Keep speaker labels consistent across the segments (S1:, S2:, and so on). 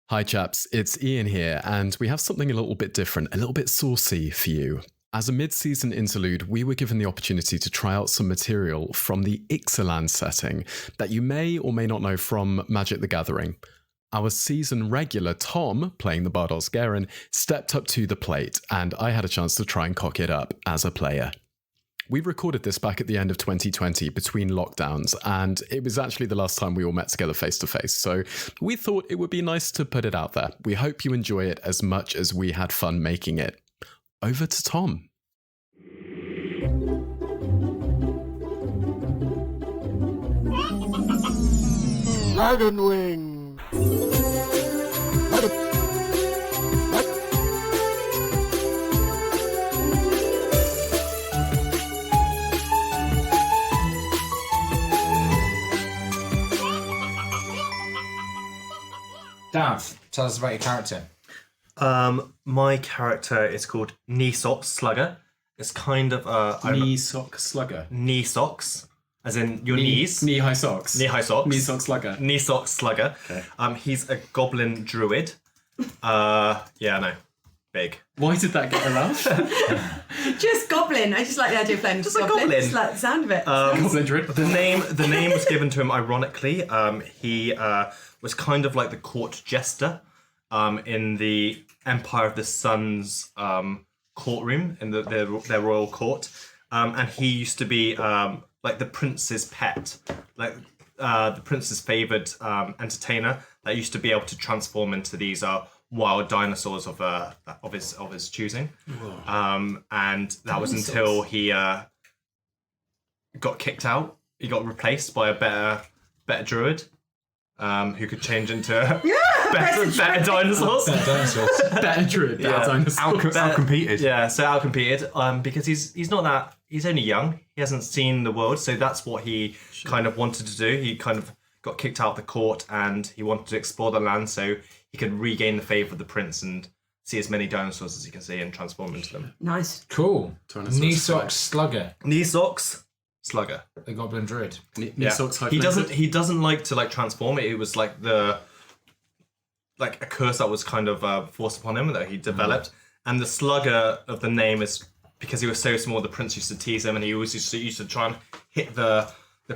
S1: Hi chaps, it's Ian here, and we have something a little bit different, a little bit saucy for you. As a mid-season interlude, we were given the opportunity to try out some material from the Ixalan setting that you may or may not know from Magic the Gathering. Our season regular, Tom, playing the Bardos Garen, stepped up to the plate, and I had a chance to try and cock it up as a player. We recorded this back at the end of 2020 between lockdowns, and it was actually the last time we all met together face to face, so we thought it would be nice to put it out there. We hope you enjoy it as much as we had fun making it. Over to Tom.
S2: Dragon Wing!
S3: Dav, tell us about your character.
S4: My character is called Knee Socks Slugger. It's kind of
S1: Knee sock slugger.
S4: knee socks, as in your knees.
S1: Knee high socks.
S4: Knee high socks.
S1: Knee sock slugger.
S4: Knee Socks Slugger.
S1: Okay.
S4: He's a goblin druid. Yeah, I know. Big.
S1: Why did that get around?
S5: Just goblin. I just like the idea of playing
S4: Just a
S5: goblin.
S4: goblin.
S5: Just like the sound of it.
S1: Goblin druid.
S4: The name was given to him ironically. He was kind of like the court jester in the Empire of the Sun's courtroom in their royal court, and he used to be like the prince's pet, like the prince's favoured entertainer that used to be able to transform into these wild dinosaurs of his choosing. And that was until he got kicked out. He got replaced by a better druid who could change into better dinosaurs.
S3: Better dinosaurs.
S1: Better druid. Better dinosaurs.
S4: Outcompeted. Yeah, so outcompeted. Because he's not that. He's only young. He hasn't seen the world, so that's what he kind of wanted to do. He kind of got kicked out of the court, and he wanted to explore the land so he could regain the favour of the prince and see as many dinosaurs as he can see and transform into them.
S5: Nice.
S3: Cool.
S1: Tyrannosaurus
S3: Knee Socks Slugger,
S4: Knee Socks Slugger.
S3: the Goblin Druid.
S1: Knee socks
S4: He doesn't like to like transform. It was like a curse that was kind of forced upon him that he developed. And the slugger of the name is because he was so small. The prince used to tease him, and he always used to try and hit the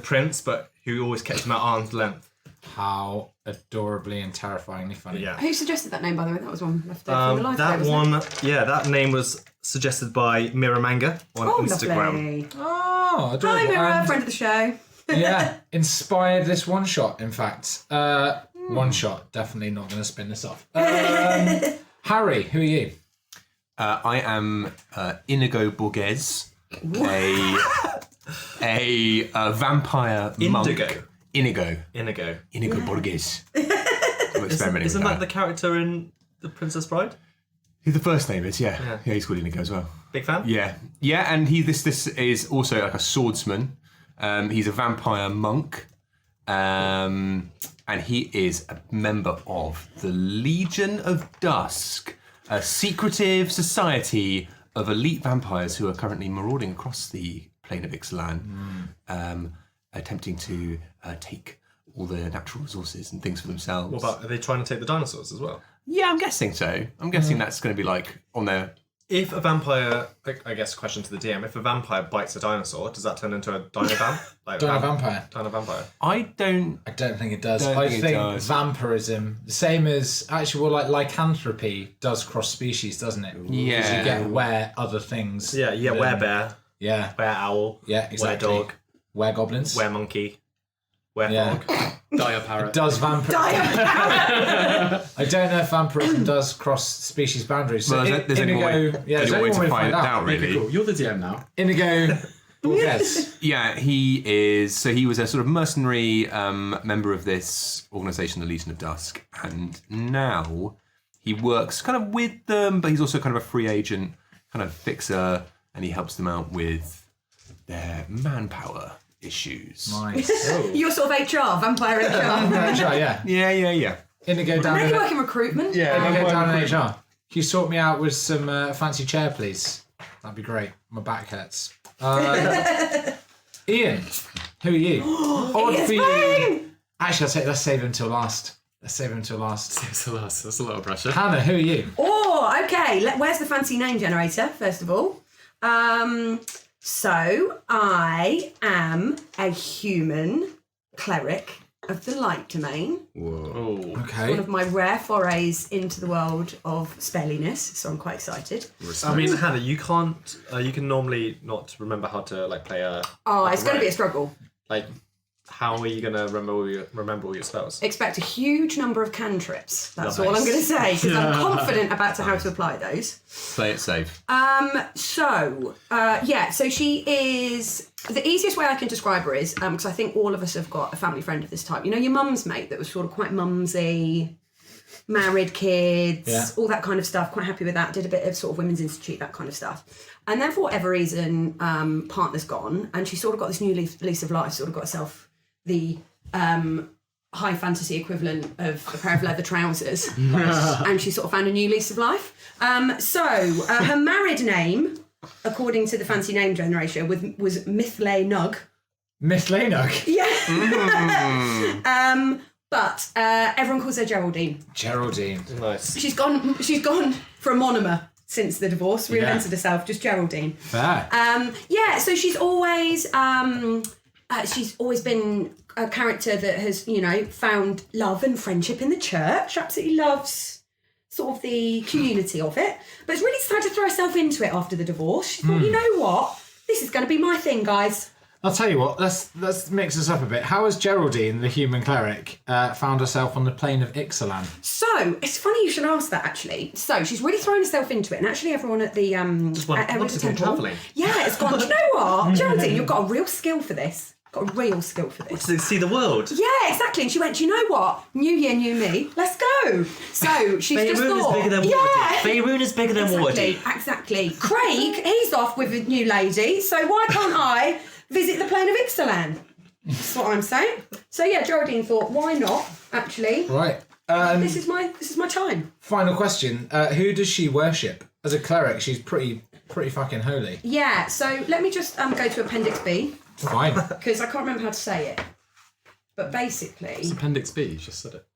S4: prince, but he always kept him at arm's length.
S3: How adorably and terrifyingly funny.
S4: Yeah.
S5: Who suggested that name, by the way? That was one left over from the live
S4: That
S5: play, wasn't it?
S4: that name was suggested by Miramanga on Instagram.
S5: Lovely.
S3: Oh, adorable.
S5: Hi, Mira,
S3: And,
S5: friend of the show.
S3: yeah, inspired this one shot, in fact. One shot, definitely not going to spin this off. Harry, who are you?
S6: I am Inigo Borges, a vampire monk. Inigo Borges. I'm experimenting
S4: Isn't
S6: with
S4: that the character in The Princess Bride?
S6: Who the first name is? Yeah, he's called Inigo as well.
S4: Big fan?
S6: Yeah, and this is also like a swordsman. He's a vampire monk, and he is a member of the Legion of Dusk, a secretive society of elite vampires who are currently marauding across the plane of Ixalan, attempting to take all the natural resources and things for themselves.
S4: What about, are they trying to take the dinosaurs as well?
S6: Yeah, I'm guessing so. I'm guessing that's going to be like on their...
S4: If a vampire, I guess question to the DM, if a vampire bites a dinosaur, does that turn into a dino-vamp?
S3: Dino-vampire.
S4: Dino-vampire.
S6: I don't
S3: think it does.
S6: Don't
S3: I
S6: think it
S3: think
S6: does.
S4: vampirism,
S3: the same as actually, well, like lycanthropy does cross species, doesn't it?
S6: Yeah.
S3: Because you get were other things.
S4: Yeah, you get werebear,
S3: Yeah.
S4: were-owl,
S3: Yeah, exactly.
S4: were-dog,
S3: Were-goblins.
S4: were-monkey, were-frog.
S3: Yeah.
S1: Dire parrot.
S3: Does vampire? I don't know if vampirism does cross species boundaries. So
S6: Well, there's only one way-
S3: there's
S6: only way to
S3: to
S6: find it out,
S1: Okay,
S6: really.
S1: cool. You're the DM now.
S3: Inigo Borges.
S6: Yeah, he is. So he was a sort of mercenary member of this organisation, the Legion of Dusk, and now he works kind of with them, but he's also kind of a free agent, kind of fixer, and he helps them out with their manpower issues.
S3: Nice.
S5: You're sort of HR, vampire HR.
S3: Yeah.
S6: Yeah.
S3: Indigo down
S5: Maybe
S3: in
S5: work in recruitment.
S3: Indigo down in HR. Can you sort me out with some fancy chair, please? That'd be great. My back hurts. Ian, who are you? Odd
S5: Ian's
S3: for you.
S5: playing!
S3: Actually, let's save him till last. Let's save him till last.
S1: That's a lot of pressure.
S3: Hannah, who are you?
S5: Oh, okay. Where's the fancy name generator, first of all? So I am a human cleric of the light domain.
S1: Whoa.
S3: Okay.
S5: One of my rare forays into the world of spelliness, so I'm quite excited.
S4: I mean, Hannah, you can't. You can normally not remember how to like play a.
S5: Oh,
S4: like
S5: it's going to be a struggle.
S4: Like, how are you gonna remember all your spells?
S5: Expect a huge number of cantrips. That's
S4: Nice.
S5: all I'm going to say, because I'm confident about how to apply those.
S6: Play it safe.
S5: So she is... The easiest way I can describe her is, because I think all of us have got a family friend of this type. You know, your mum's mate that was sort of quite mumsy, married kids, all that kind of stuff, quite happy with that, did a bit of sort of Women's Institute, that kind of stuff. And then for whatever reason, partner's gone, and she sort of got this new lease of life, sort of got herself the high fantasy equivalent of a pair of leather trousers. And she sort of found a new lease of life. Her married name, according to the fancy name generator, was Mithlay Nug.
S3: Mithlay Nug?
S5: Yeah. But everyone calls her Geraldine.
S3: Geraldine.
S4: Nice.
S5: She's gone for a monomer since the divorce, reinvented herself, just Geraldine.
S3: Fair.
S5: So she's always been a character that has, found love and friendship in the church. Absolutely loves sort of the community of it. But it's really started to throw herself into it after the divorce. She thought, you know what? This is going to be my thing, guys.
S3: I'll tell you what, let's mix this up a bit. How has Geraldine, the human cleric, found herself on the plane of Ixalan?
S5: So, it's funny you should ask that, actually. So, she's really thrown herself into it, and actually everyone at the
S4: Just want to go travelling.
S5: Yeah, it's gone, do you know what? Geraldine, you've got a real skill for this. Got a real skill for this.
S4: To see the world.
S5: Yeah, exactly. And she went, do you know what? New year, new me. Let's go. So she's just thought...
S4: is bigger than Waterdeep. Faerun is bigger than Waterdeep.
S5: Exactly. Craig, he's off with a new lady, so why can't I visit the plane of Ixalan? That's what I'm saying. So yeah, Geraldine thought, why not, actually?
S3: Right.
S5: This is my time.
S3: Final question. Who does she worship? As a cleric, she's pretty fucking holy.
S5: Yeah, so let me just go to Appendix B,
S3: Fine.
S5: because I can't remember how to say it. But basically...
S1: It's Appendix B, you just said it.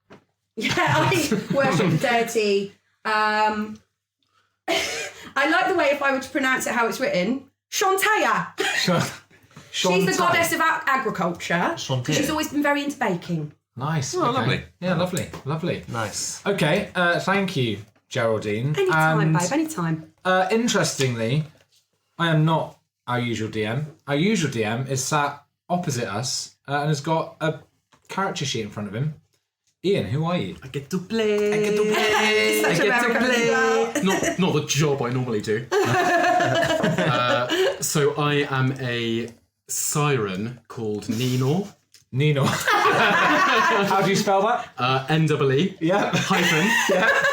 S5: Yeah, I worship the deity. I like the way, if I were to pronounce it how it's written, Shantea. She's the goddess of agriculture. Because she's always been very into baking.
S3: Nice.
S6: Oh, lovely.
S3: Yeah, lovely.
S4: Nice.
S3: Okay, thank you, Geraldine.
S5: Anytime, babe, anytime.
S3: Interestingly, I am not our usual DM. Our usual DM is sat opposite us and has got a character sheet in front of him. Ian, who are you?
S4: I get to play.
S5: Such American as well.
S1: Not the job I normally do. So I am a siren called Ninor.
S3: Nino. How do you spell that?
S1: NEE.
S3: Yeah.
S1: Hyphen.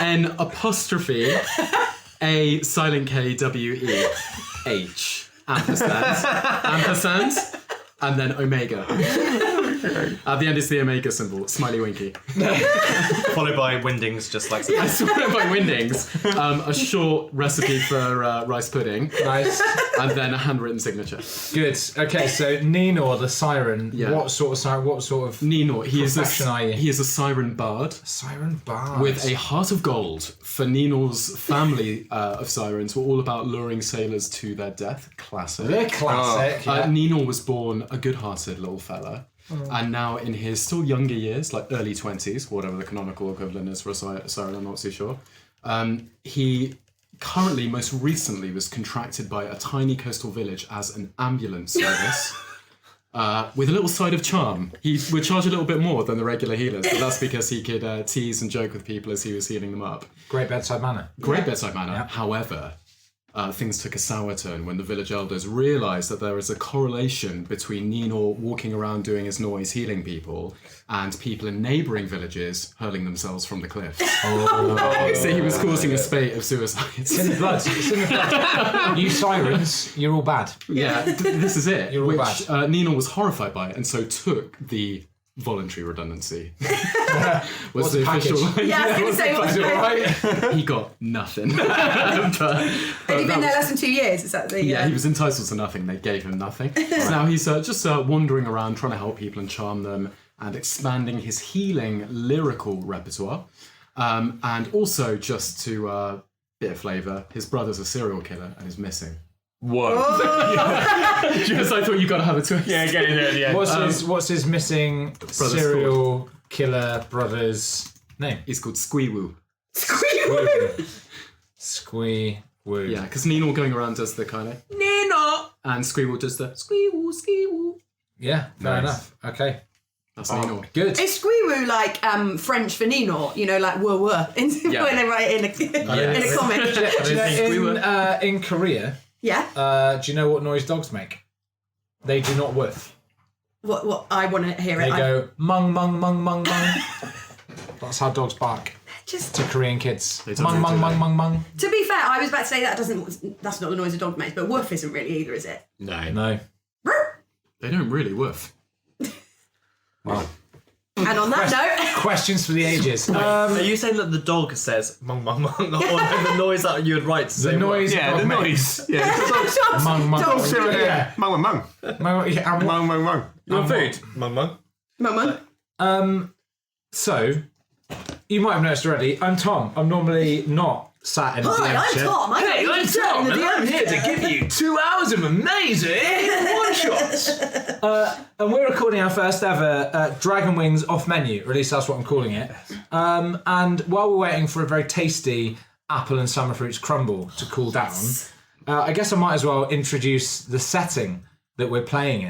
S1: N apostrophe A silent K W E H ampersand and then omega. At the end is the omega symbol, smiley winky.
S4: Followed by Windings, just like
S1: I swear by Windings, a short recipe for rice pudding,
S3: Nice.
S1: and then a handwritten signature.
S3: Good. Okay, so Nino, the siren.
S1: Yeah.
S3: What sort of siren? What sort of
S1: Ninor, he is
S3: profession are you?
S1: he is a siren bard
S3: Siren bard
S1: with a heart of gold. For Ninor's family of sirens were all about luring sailors to their death. Classic.
S3: The classic. yeah.
S1: Ninor was born a good-hearted little fella. And now in his still younger years, like early 20s, whatever the canonical equivalent is for a siren, I'm not too sure. He currently, most recently, was contracted by a tiny coastal village as an ambulance service. With a little side of charm. He would charge a little bit more than the regular healers, but that's because he could tease and joke with people as he was healing them up.
S3: Great bedside manner.
S1: Great bedside manner. However, things took a sour turn when the village elders realised that there is a correlation between Ninor walking around doing his noise healing people and people in neighbouring villages hurling themselves from the cliffs. So he was causing a spate of suicides.
S3: It's in the blood. It's in the blood. You sirens, you're all bad.
S1: Yeah, this is it.
S3: You're all
S1: which Ninor was horrified by it and so took the voluntary redundancy.
S3: What's the
S1: official
S3: package?
S1: line.
S5: Yeah, I was going to say, what's the
S3: Right?
S1: He got nothing. but
S5: Had he been there less than 2 years? Is that the...
S1: yeah, he was entitled to nothing. They gave him nothing. So now he's just wandering around trying to help people and charm them. and expanding his healing lyrical repertoire. And also, just to bit of flavour, his brother's a serial killer and is missing.
S6: Whoa.
S1: Just I thought you got to have a twist.
S6: Yeah, get in there at the end.
S3: What's his missing serial killer brother's name?
S1: He's called Squeewoo.
S3: Squeewoo.
S1: Yeah, because Nino going around does the kind of
S5: Nino.
S1: and Squeewoo does the Squeewoo.
S3: Yeah, fair
S6: Nice.
S3: enough. Okay.
S1: That's Nino.
S3: Good.
S5: Is squeewoo like French for Nino? You know, like woo
S1: Yeah.
S5: when they write it in a comic.
S3: Do you know, in Korea,
S5: Yeah.
S3: do you know what noise dogs make? They do not woof.
S5: What? I want to hear
S3: They
S5: it.
S3: go mung mung mung mung mung. That's how dogs bark
S5: Just
S3: to Korean kids.
S1: don't
S3: Mung
S1: do
S3: mung
S1: that.
S3: mung mung mung.
S5: to be fair, I was about to say that's not the noise a dog makes, but woof isn't really either, is it?
S3: No.
S1: They don't really woof.
S3: Well,
S5: And on that note,
S3: questions for the ages.
S4: Are you saying that the dog says mung mung mung, or the noise that you would write to say
S3: The noise.
S6: Yeah,
S3: dog
S6: the
S3: makes.
S6: noise. Yeah.
S5: dogs,
S3: Mung, mung,
S5: dogs,
S3: mung.
S6: Yeah. Mung, mung,
S3: Mung, yeah, and
S6: mung, mung, mung.
S4: You want food? Mung mung.
S5: Mum.
S3: So, you might have noticed already, I'm Tom. I'm normally not sat in the
S5: Hi,
S3: DM
S5: I'm
S3: chair.
S5: Tom.
S3: Hey, I'm Tom, and I'm here to give you 2 hours of amazing one-shots. And we're recording our first ever Dragon Wings off menu, or at least that's what I'm calling it. And while we're waiting for a very tasty apple and summer fruits crumble to cool down, I guess I might as well introduce the setting that we're playing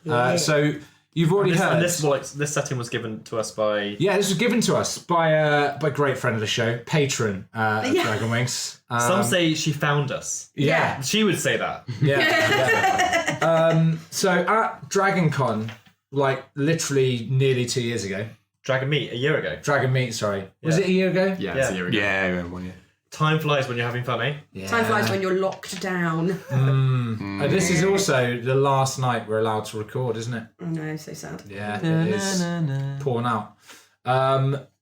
S3: in. So you've already heard.
S4: And this setting was given to us by.
S3: Yeah, this was given to us by a great friend of the show, patron of Dragon Wings.
S4: Some say she found us.
S3: Yeah,
S4: She would say that.
S3: yeah. So at Dragon Con, like literally nearly 2 years ago,
S4: Dragon Meat a year ago.
S3: Dragon Meet, sorry. Was
S4: Yeah.
S3: it a year ago?
S1: Yeah, it's a year ago.
S6: Yeah, I remember one, yeah.
S4: Time flies when you're having fun, eh?
S3: Yeah.
S5: Time flies when you're locked down.
S3: This is also the last night we're allowed to record, isn't it?
S5: No, so sad.
S3: Yeah, it is. Pouring out.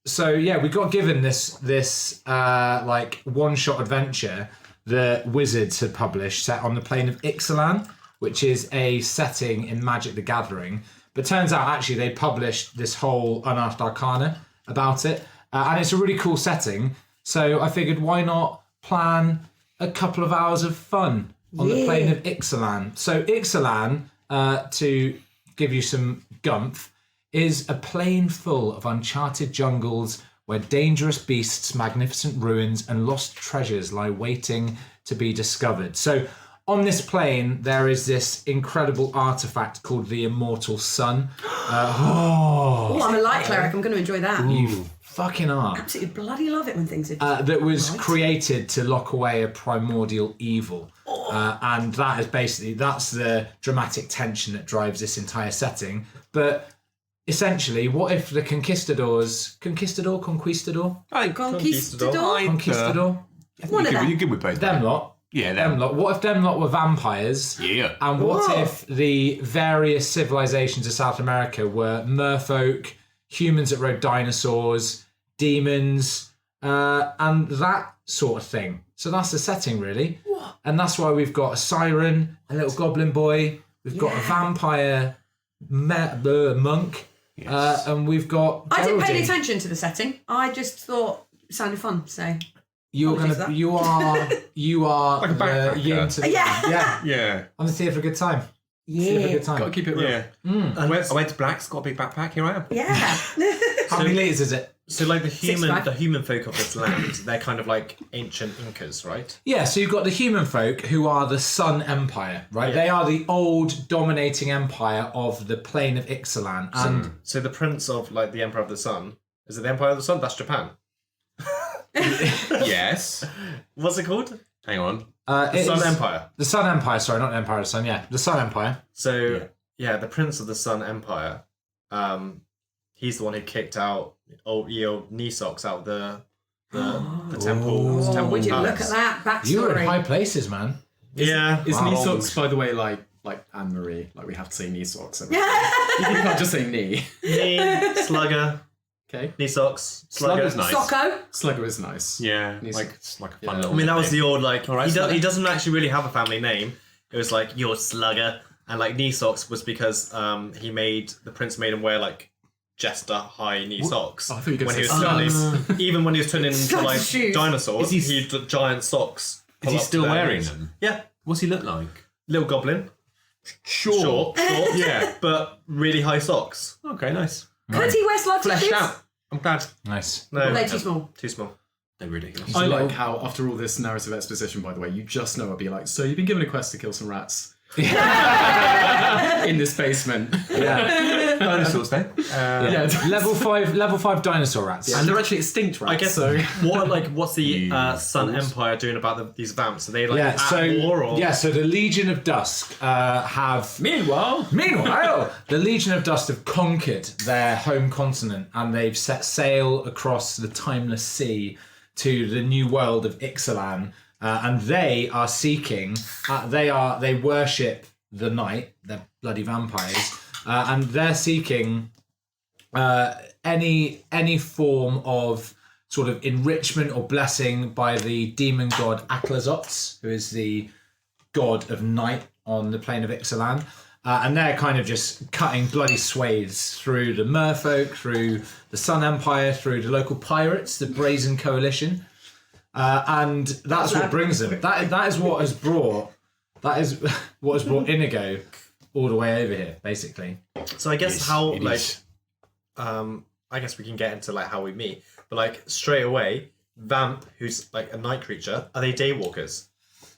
S3: So yeah, we got given this like one-shot adventure that Wizards had published, set on the plane of Ixalan, which is a setting in Magic the Gathering. But turns out actually they published this whole Unearthed Arcana about it, and it's a really cool setting. So I figured, why not plan a couple of hours of fun on the plane of Ixalan? So Ixalan, to give you some gumph, is a plane full of uncharted jungles where dangerous beasts, magnificent ruins, and lost treasures lie waiting to be discovered. So on this plane, there is this incredible artifact called the Immortal Sun.
S5: Oh, I'm a light cleric. I'm going to enjoy that.
S3: You fucking are.
S5: Absolutely bloody love it when things are just
S3: That was created to lock away a primordial evil. And that is basically, that's the dramatic tension that drives this entire setting. But essentially, what if the conquistador?
S6: Hey,
S5: Conquistador. One of them.
S6: You're good with both.
S3: Them lot.
S6: Yeah,
S3: Them lot. What if them lot were vampires?
S6: Yeah.
S3: And what
S5: Whoa.
S3: if the various civilizations of South America were merfolk, humans that rode dinosaurs, demons, and that sort of thing? So that's the setting, really. What? And that's why we've got a siren, a little goblin boy, we've got a vampire monk, and we've got
S5: I didn't pay any
S3: Geraldine.
S5: attention to the setting. I just thought it sounded fun. So
S3: You are
S6: Like a
S3: the
S6: backpacker.
S3: yin to the
S5: yeah.
S6: Yeah.
S3: I'm here for a good time. Here for a good time.
S1: Gotta keep it real.
S6: Yeah. I went to Black's, got a big backpack, here I am.
S5: Yeah.
S3: How many litres is it?
S4: So like the
S5: 6'5".
S4: human folk of this land, they're kind of like ancient Incas, right?
S3: Yeah, so you've got the human folk who are the Sun Empire, right?
S4: Yeah.
S3: They are the old dominating empire of the plane of Ixalan. And
S4: So the prince of like the Emperor of the Sun, is it the Empire of the Sun? That's Japan.
S6: Yes.
S4: What's it called?
S6: Hang on.
S4: The Sun Empire.
S3: The Sun Empire, sorry, not the Empire of the Sun, yeah. The Sun Empire.
S4: So yeah, the prince of the Sun Empire, he's the one who kicked out old Nisox out the temple.
S5: Oh,
S4: temple
S5: would you look
S4: palace.
S5: at that
S3: You were in
S5: backstory?
S3: high places, man.
S4: Yeah.
S1: Is
S3: Wow.
S1: Nisox, by the way, like Anne Marie? Like we have to say Nisox. You can't just say knee.
S4: Knee, Slugger,
S1: Okay.
S4: Nisox, Slugger.
S6: Slugger's nice.
S5: Socko.
S1: Slugger is nice.
S6: Yeah.
S1: Nice.
S6: Like, it's like a
S1: Yeah.
S6: fun little
S4: I mean, that was
S6: name.
S4: the old like.
S6: Alright,
S4: he
S6: Slugger.
S4: doesn't actually really have a family name. It was like your Slugger, and like Nisox was because the prince made him wear like jester high knee socks.
S1: I thought you were
S4: when
S1: gonna
S4: he
S1: say
S4: was
S1: socks.
S4: turning, even when he was turning into like
S5: shoes.
S4: dinosaurs,
S6: Is he-
S4: he'd got giant socks.
S6: Is he
S4: pull up
S6: still
S4: to their
S6: wearing
S4: knees.
S6: them?
S4: Yeah,
S6: What's he look like?
S4: little goblin,
S6: Short.
S4: yeah, but really high socks.
S6: Okay, nice.
S5: Could he wear slutty
S6: Fleshed
S5: shoes?
S6: out. I'm glad.
S3: Nice.
S4: No,
S5: They're too small.
S4: too small.
S6: They're ridiculous.
S1: I like how, after all this narrative exposition, by the way, you just know I'll be like, so you've been given a quest to kill some rats. In this basement.
S3: Yeah.
S6: Dinosaurs then.
S3: Level 5 dinosaur rats.
S1: And they're actually extinct rats.
S4: I guess
S1: so.
S4: what's the Sun Empire doing about these vamps? Are they like
S3: Yeah,
S4: at war or?
S3: so the Legion of Dusk have...
S1: Meanwhile,
S3: the Legion of Dusk have conquered their home continent and they've set sail across the timeless sea to the new world of Ixalan. And they are seeking, they worship the night, they're bloody vampires, and they're seeking any form of sort of enrichment or blessing by the demon god Aklazots, who is the god of night on the plane of Ixalan. And they're kind of just cutting bloody swathes through the merfolk, through the Sun Empire, through the local pirates, the Brazen Coalition. And that's what brings them. That is what has brought Inigo all the way over here, basically.
S4: So I guess how
S6: it
S4: like,
S6: is.
S4: I guess we can get into like how we meet, but like straight away, Vamp, who's like a night creature, are they daywalkers?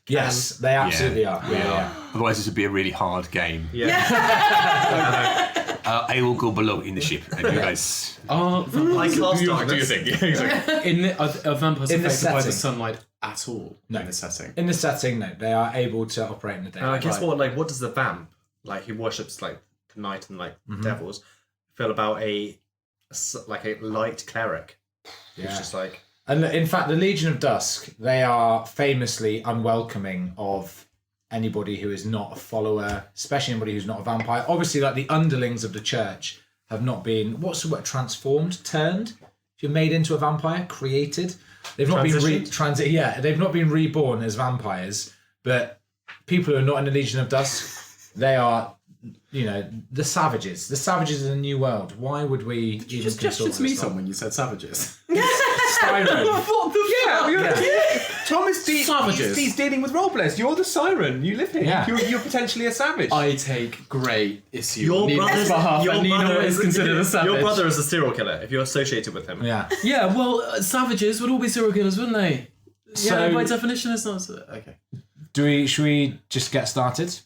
S3: Yes, they absolutely are. Yeah.
S6: Otherwise, this would be a really hard game.
S4: Yeah.
S6: I will go below in the ship, and you guys.
S4: I cast darkness.
S1: are vampires
S3: In the
S1: affected by the
S3: setting.
S1: sunlight at all?
S3: No.
S1: In the setting.
S3: In the setting, no, they are able to operate in the day.
S4: And I guess what does the Vamp, like who worships like the night and like devils, feel about a light cleric?
S3: Yeah.
S4: It's just like
S3: And in fact, the Legion of Dusk, they are famously unwelcoming of anybody who is not a follower, especially anybody who's not a vampire. Obviously, like the underlings of the church have not been, what's the word, transformed, turned? If you're made into a vampire, created. They've not
S4: Transitioned?
S3: they've not been reborn as vampires, but people who are not in the Legion of Dusk, they are, the savages. The savages of the new world. Why would we
S1: You
S3: even
S1: just
S3: consort
S1: gestured to me,
S3: with
S1: Tom, when you said savages.
S3: Siren.
S6: Tom is
S1: Savages.
S6: he's dealing with roleplayers. You're the siren. You live here.
S3: Yeah.
S6: You're potentially a savage.
S1: I take great issue
S4: your
S1: on Nina's
S4: brother's
S1: behalf, and Nina is considered a savage.
S4: Your brother is a serial killer if you're associated with him.
S3: Yeah.
S1: Yeah, well, savages would all be serial killers, wouldn't they?
S3: So-
S1: Yeah, by definition, it's not. Okay.
S3: Should we just get started?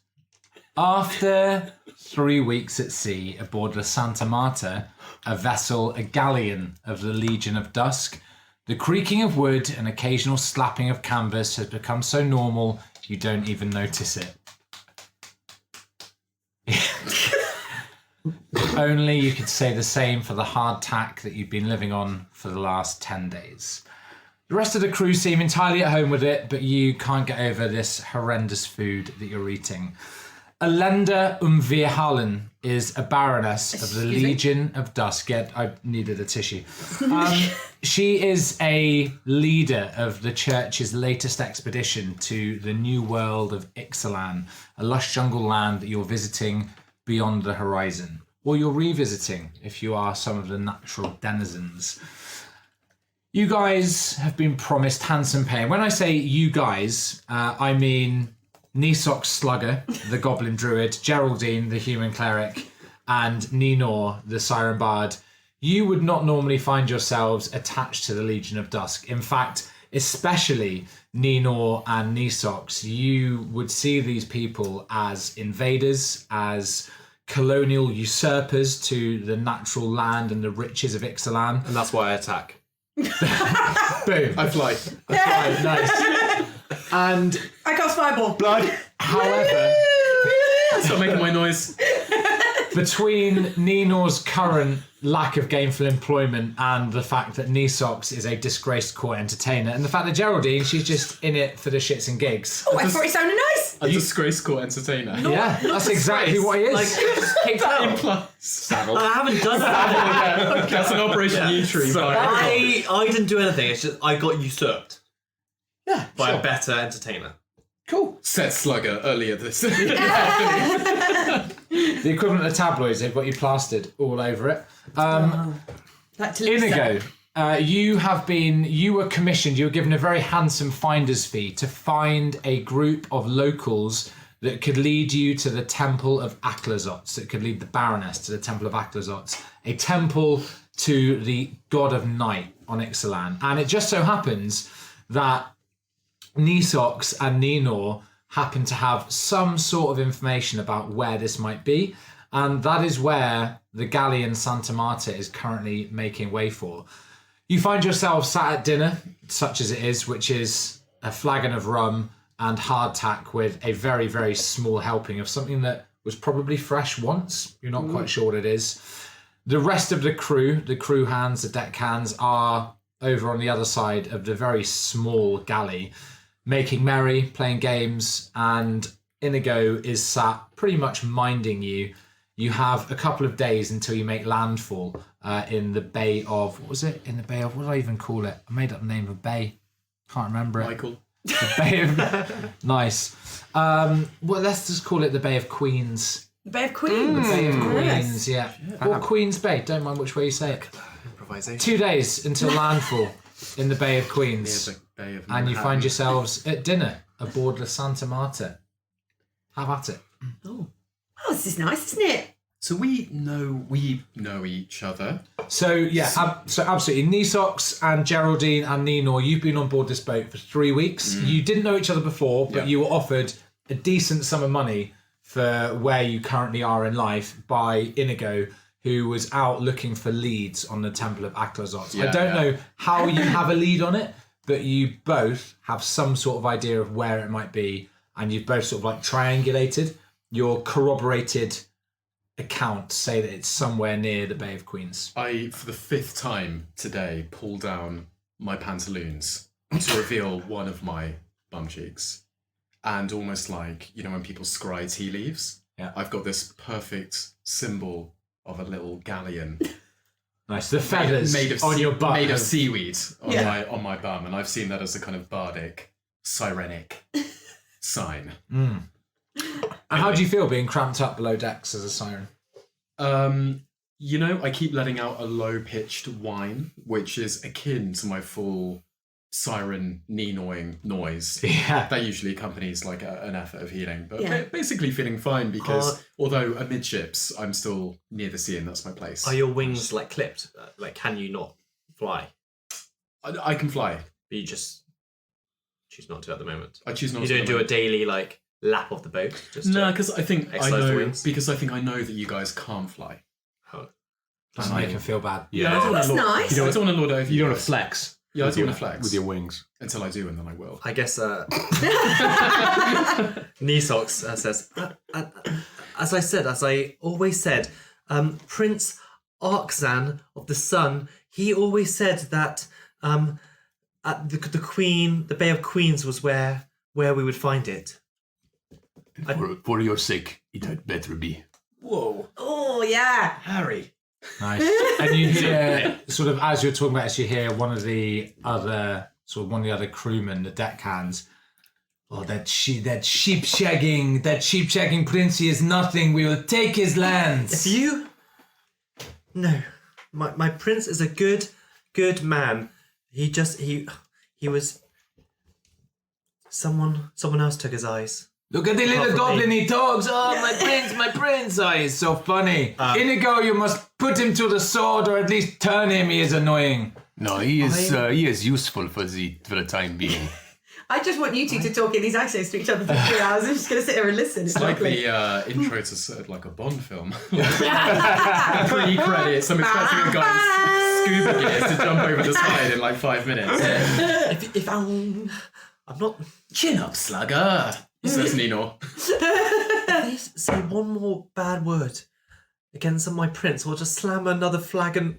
S3: After 3 weeks at sea aboard the Santa Marta, a galleon of the Legion of Dusk, the creaking of wood and occasional slapping of canvas has become so normal you don't even notice it. If only you could say the same for the hard tack that you've been living on for the last 10 days. The rest of the crew seem entirely at home with it, but you can't get over this horrendous food that you're eating. Alenda Umvirhalen is a baroness of the
S5: Excuse me?
S3: Legion of Dusk. Yeah, I needed a tissue. She is a leader of the church's latest expedition to the new world of Ixalan, a lush jungle land that you're visiting beyond the horizon, or you're revisiting if you are some of the natural denizens. You guys have been promised handsome pay. And when I say you guys, I mean Nisok Slugger, the Goblin Druid, Geraldine, the Human Cleric, and Ninor, the Siren Bard. You would not normally find yourselves attached to the Legion of Dusk. In fact, especially Ninor and Nisox, you would see these people as invaders, as colonial usurpers to the natural land and the riches of Ixalan.
S4: And that's why I attack.
S3: Boom.
S1: I fly.
S3: Right, nice. And
S5: I cast fireball.
S3: however,
S1: Stop making my noise.
S3: between Ninor's current lack of gainful employment and the fact that Nisox is a disgraced court entertainer, and the fact that Geraldine, she's just in it for the shits and gigs.
S5: Oh, I thought it sounded nice.
S1: A disgraced court entertainer.
S3: Yeah, that's exactly what he is.
S4: Like, kicked out.
S1: Implies.
S4: I haven't done that.
S1: That's an Operation U Tree.
S4: I didn't do anything. It's just I got usurped
S3: Yeah,
S4: by
S3: sure.
S4: a better entertainer.
S3: Cool.
S1: Said Slugger earlier this.
S3: the equivalent of tabloids. They've got you plastered all over it.
S5: Like to
S3: Inigo, you were commissioned, you were given a very handsome finder's fee to find a group of locals that could lead you to the Temple of Aclazots, that could lead the Baroness to the Temple of Aclazots, a temple to the god of night on Ixalan. And it just so happens that Nisox and Ninor happen to have some sort of information about where this might be, and that is where the galleon Santa Marta is currently making way for. You find yourself sat at dinner, such as it is, which is a flagon of rum and hardtack with a very, very small helping of something that was probably fresh once. You're not quite sure what it is. The rest of the crew hands, the deck hands, are over on the other side of the very small galley, making merry, playing games, and Inigo is sat pretty much minding you. You have a couple of days until you make landfall in the Bay of... What was it? In the Bay of... What did I even call it? I made up the name of a bay. Can't remember it.
S1: Michael.
S3: The Bay of... Nice. Well, let's just call it the Bay of Queens.
S5: The Bay of Queens.
S3: Bay of
S5: Yes.
S3: Queens, yeah. Or Queen's Bay. Don't mind which way you say it.
S4: Improvisation.
S3: 2 days until landfall in the Bay of Queens.
S1: Near the Bay of
S3: And you
S1: Manhattan.
S3: find yourselves at dinner aboard the Santa Marta. Have at it.
S5: Oh, this is nice, isn't it?
S1: So we know each other.
S3: So yeah, so absolutely. Nisox and Geraldine and Ninor, you've been on board this boat for 3 weeks. You didn't know each other before, but you were offered a decent sum of money for where you currently are in life by Inigo, who was out looking for leads on the Temple of Aclazots. I don't know how you have a lead on it, but you both have some sort of idea of where it might be, and you've both sort of like triangulated. Your corroborated accounts say that it's somewhere near the Bay of Queens.
S1: I, for the 5th time today, pull down my pantaloons to reveal one of my bum cheeks. And almost like, you know, when people scry tea leaves, I've got this perfect symbol of a little galleon.
S3: Nice. The feathers on your butt.
S1: Made of seaweed on my bum. And I've seen that as a kind of bardic, sirenic sign.
S3: And how do you feel being cramped up below decks as a siren?
S1: You know, I keep letting out a low-pitched whine, which is akin to my full siren knee-gnawing noise.
S3: Yeah.
S1: That usually accompanies like an effort of healing. But basically feeling fine because although amidships, I'm still near the sea and that's my place.
S7: Are your wings like clipped? Like, can you not fly?
S1: I can fly.
S7: But you just choose not to at the moment.
S1: I choose not
S7: You
S1: to.
S7: don't do a daily like lap of the boat.
S1: No, because I think I
S7: exercise the
S1: know
S7: wings?
S1: because I think I know that you guys can't fly.
S3: Doesn't make him feel bad.
S6: Yeah.
S5: Oh, that's nice.
S1: I don't want to lord over you.
S6: You don't want
S1: guys.
S6: to flex.
S1: Yeah, I don't want to flex
S6: with your wings.
S1: until I do, and then I will.
S7: I guess Nisox says, as I always said, Prince Arxan of the Sun, he always said that at the Bay of Queens was where we would find it.
S6: For your sake, it had better be.
S7: Whoa,
S5: Oh, yeah.
S7: Harry.
S3: Nice. And you hear, sort of, as you're talking about this, you hear one of the other crewmen, the deckhands. Oh, that sheep shagging Princey is nothing. We will take his lands.
S7: No, my prince is a good man. He was someone else took his eyes.
S3: Look at the little goblin he talks. Oh, my prince. Oh, he's so funny. Inigo, you must put him to the sword or at least turn him. He is annoying.
S6: No, he is useful for the time being.
S5: I just want you two to talk in these accents to each other for 3 hours. I'm just going to sit here and listen. It's
S1: Like
S5: lovely.
S1: the intro to sort of like a Bond film. Pre-credits. I'm expecting a guy in scuba gears to jump over the side in like 5 minutes.
S7: If I'm not.
S1: Chin up, slugger, says Nino.
S7: Please say one more bad word against my prince, or just slam another flagon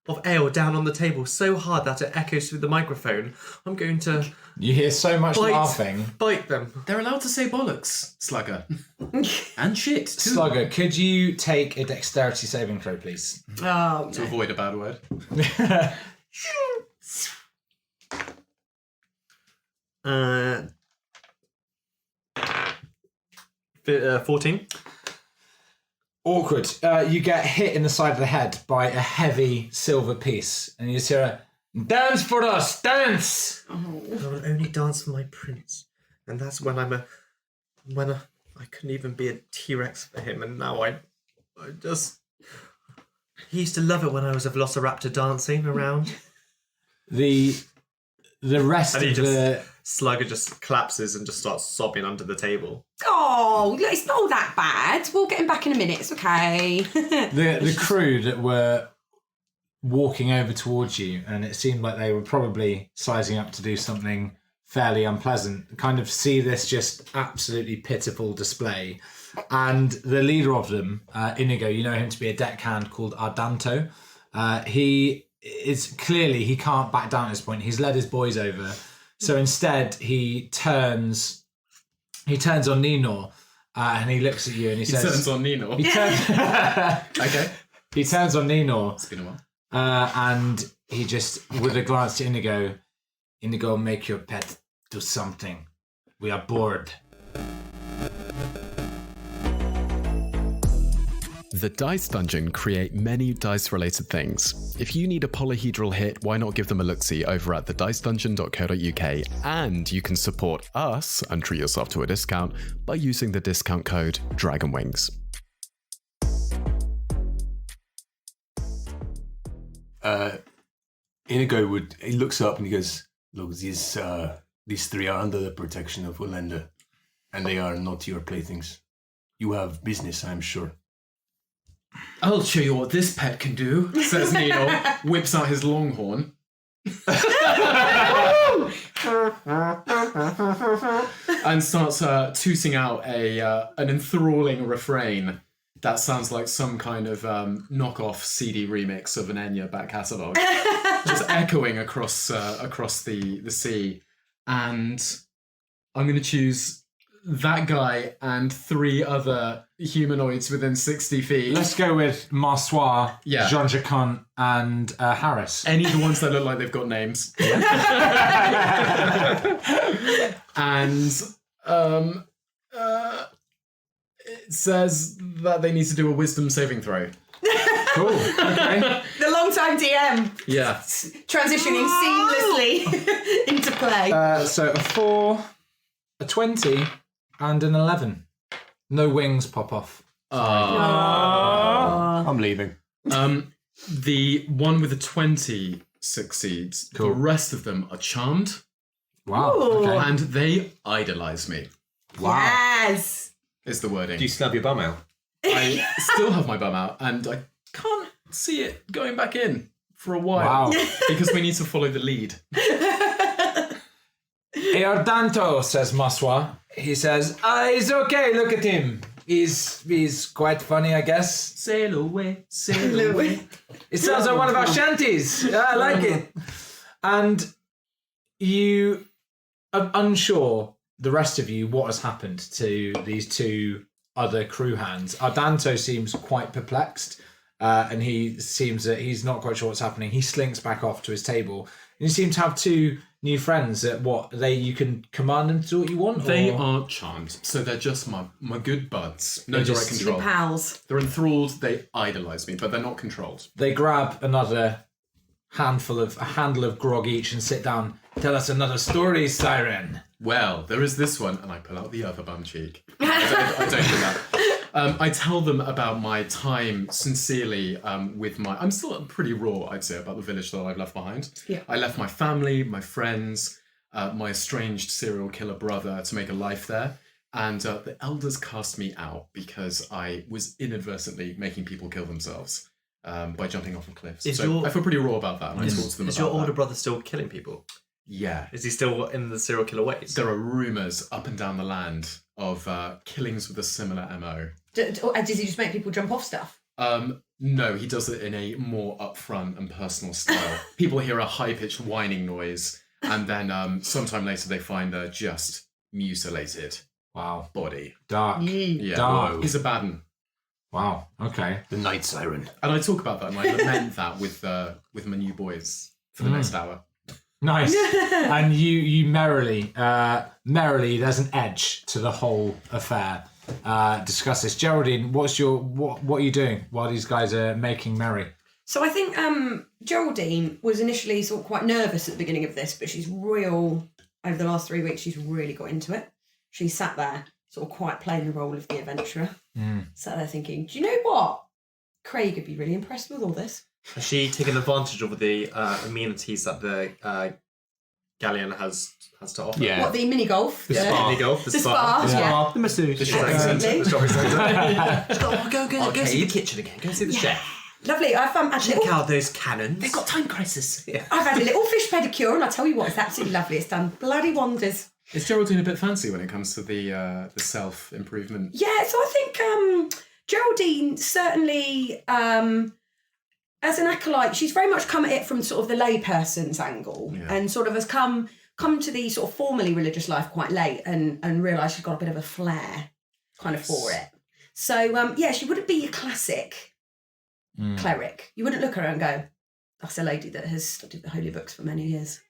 S7: of ale down on the table so hard that it echoes through the microphone. I'm going to
S3: You hear so much laughing.
S7: bite them.
S1: They're allowed to say bollocks, slugger. And shit, too.
S3: Slugger, could you take a dexterity saving throw, please?
S5: Oh,
S1: To
S5: no.
S1: avoid a bad word.
S7: 14.
S3: Awkward. You get hit in the side of the head by a heavy silver piece, and you just hear a dance for us, dance.
S7: I will only dance for my prince, and that's when I couldn't even be a T-Rex for him, and now I just. He used to love it when I was a Velociraptor dancing around.
S3: The rest
S7: And he
S3: of the
S7: Slugger just collapses and just starts sobbing under the table.
S5: Oh, it's not all that bad. We'll get him back in a minute. It's okay.
S3: the crew that were walking over towards you, and it seemed like they were probably sizing up to do something fairly unpleasant, kind of see this just absolutely pitiful display. And the leader of them, Inigo, you know him to be a deckhand called Ardanto. He can't back down at this point. He's led his boys over. So instead he turns on Nino and he looks at you and he says...
S1: He turns on Nino.
S3: Okay. He turns on Nino.
S1: It's been a while.
S3: And he just, with a glance to Inigo, make your pet do something. We are bored.
S1: The Dice Dungeon create many dice-related things. If you need a polyhedral hit, why not give them a look-see over at thedicedungeon.co.uk, and you can support us and treat yourself to a discount by using the discount code DRAGONWINGS.
S6: Inigo he looks up and he goes, look, these three are under the protection of Olenda, and they are not your playthings. You have business, I'm sure.
S1: I'll show you what this pet can do, says Nino, whips out his longhorn. And starts tooting out an enthralling refrain that sounds like some kind of knockoff CD remix of an Enya back catalogue, just echoing across the sea. And I'm going to choose that guy and 3 other humanoids within 60 feet.
S3: Let's go with Marsois,
S1: Yeah.
S3: Jean-Jacques, and Harris.
S1: Any of the ones that look like they've got names. And it says that they need to do a wisdom saving throw.
S3: Cool. Okay.
S5: The long-time DM
S1: Yeah.
S5: transitioning seamlessly into play.
S3: So a 4, a 20, and an 11. No wings pop off.
S6: I'm leaving.
S1: The one with the 20 succeeds.
S3: Cool.
S1: The rest of them are charmed,
S3: Wow.
S5: Ooh.
S3: Okay.
S1: and they idolize me,
S5: Yes.
S1: is the wording.
S7: Do you snub your bum out?
S1: I still have my bum out, and I can't see it going back in for a while.
S3: Wow.
S1: Because we need to follow the lead.
S3: Eardanto, says Maswa. He says, he's okay, look at him. He's quite funny, I guess.
S1: Sail away, sail away.
S3: It sounds like one of our shanties. Yeah, I like it. And you are unsure, the rest of you, what has happened to these 2 other crew hands. Ardanto seems quite perplexed, and he seems that he's not quite sure what's happening. He slinks back off to his table. And you seem to have 2 new friends that you can command them to do what you want?
S1: They
S3: or?
S1: aren't charmed, so they're just my good buds. No
S3: They're
S1: direct
S3: just
S1: control.
S5: Pals.
S1: They're enthralled, they idolize me, but they're not controlled.
S3: They grab another handle of grog each and sit down. Tell us another story, Siren.
S1: Well, there is this one, and I pull out the other bum cheek. I don't do that. I tell them about my time sincerely with I'm still pretty raw, I'd say, about the village that I've left behind.
S5: Yeah.
S1: I left my family, my friends, my estranged serial killer brother to make a life there. And the elders cast me out because I was inadvertently making people kill themselves by jumping off of cliffs. I feel pretty raw about that, and I talk to them about
S7: Is your older
S1: that.
S7: brother still killing people?
S1: Yeah.
S7: Is he still in the serial killer ways?
S1: There are rumours up and down the land of killings with a similar MO.
S5: Does he just make people jump off stuff?
S1: No, he does it in a more upfront and personal style. People hear a high-pitched whining noise, and then sometime later they find a just mutilated body.
S3: Dark.
S1: Yeah,
S3: Dark.
S1: He's a bad one.
S3: Wow. Okay.
S6: The night siren.
S1: And I talk about that, and I lament that with my new boys for the next hour.
S3: Nice. And you merrily, there's an edge to the whole affair. discuss this. Geraldine, what are you doing while these guys are making merry?
S5: So I think Geraldine was initially sort of quite nervous at the beginning of this, but she's over the last 3 weeks, she's really got into it. She sat there, sort of quite playing the role of the adventurer. Sat there thinking, do you know what? Craig would be really impressed with all this.
S7: Has she taken advantage of the amenities that the galleon has to offer?
S6: Yeah.
S5: What, the mini golf?
S6: The spa.
S7: Mini golf,
S5: The spa, yeah.
S6: The masseuse.
S5: Absolutely.
S7: Go see the kitchen again. Go see the chef.
S5: Lovely. I've had
S7: Check out those cannons. They've got time crisis. Yeah.
S5: I've had a little fish pedicure, and I tell you what, it's absolutely lovely. It's done bloody wonders.
S1: Is Geraldine a bit fancy when it comes to the self-improvement?
S5: Yeah, so I think Geraldine certainly, as an acolyte, she's very much come at it from sort of the layperson's angle, and sort of has come to the sort of formally religious life quite late, and realised she's got a bit of a flair kind of for it. So she wouldn't be your classic cleric. You wouldn't look at her and go, that's a lady that has studied the holy books for many years.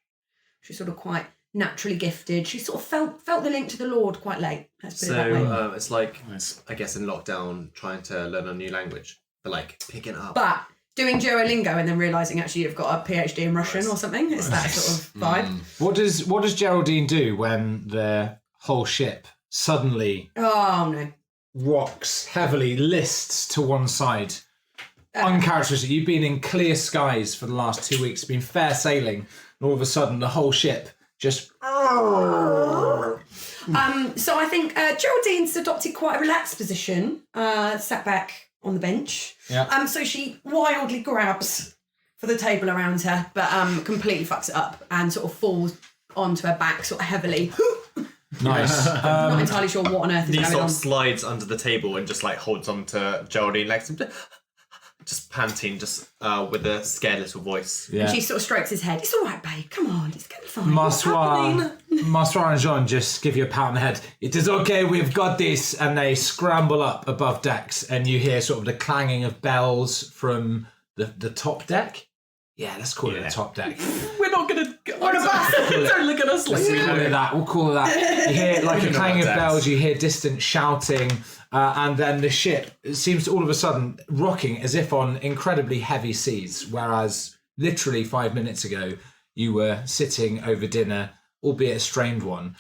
S5: She's sort of quite naturally gifted. She sort of felt the link to the Lord quite late. Let's put it that way.
S7: It's like, I guess, in lockdown, trying to learn a new language, but like picking it up.
S5: But doing Duolingo and then realising actually you've got a PhD in Russian or something. It's that sort of vibe.
S3: What does Geraldine do when the whole ship suddenly rocks heavily, lists to one side? Uncharacteristic. You've been in clear skies for the last 2 weeks, been fair sailing, and all of a sudden the whole ship just... So
S5: I think Geraldine's adopted quite a relaxed position, sat back on the bench.
S3: Yeah.
S5: So she wildly grabs for the table around her, but completely fucks it up and sort of falls onto her back sort of heavily.
S3: Nice.
S5: Not entirely sure what on earth is
S7: He
S5: going
S7: sort
S5: on.
S7: of slides under the table and just like holds on to Geraldine legs, just panting, just with a scared little voice.
S3: Yeah.
S5: And she sort of strokes his head. It's all right, babe. Come on, it's going to be fine. What's happening?
S3: Massoir and Jean just give you a pat on the head. It is okay, we've got this. And they scramble up above decks, and you hear sort of the clanging of bells from the top deck. Yeah, let's call it the top deck.
S1: We're not going to...
S5: What about
S1: Don't look at us like
S3: We'll call it that. We'll call it that. You hear like a clanging of
S1: decks.
S3: bells, you hear distant shouting, and then the ship seems to all of a sudden rocking as if on incredibly heavy seas, whereas literally 5 minutes ago you were sitting over dinner, albeit a strained one.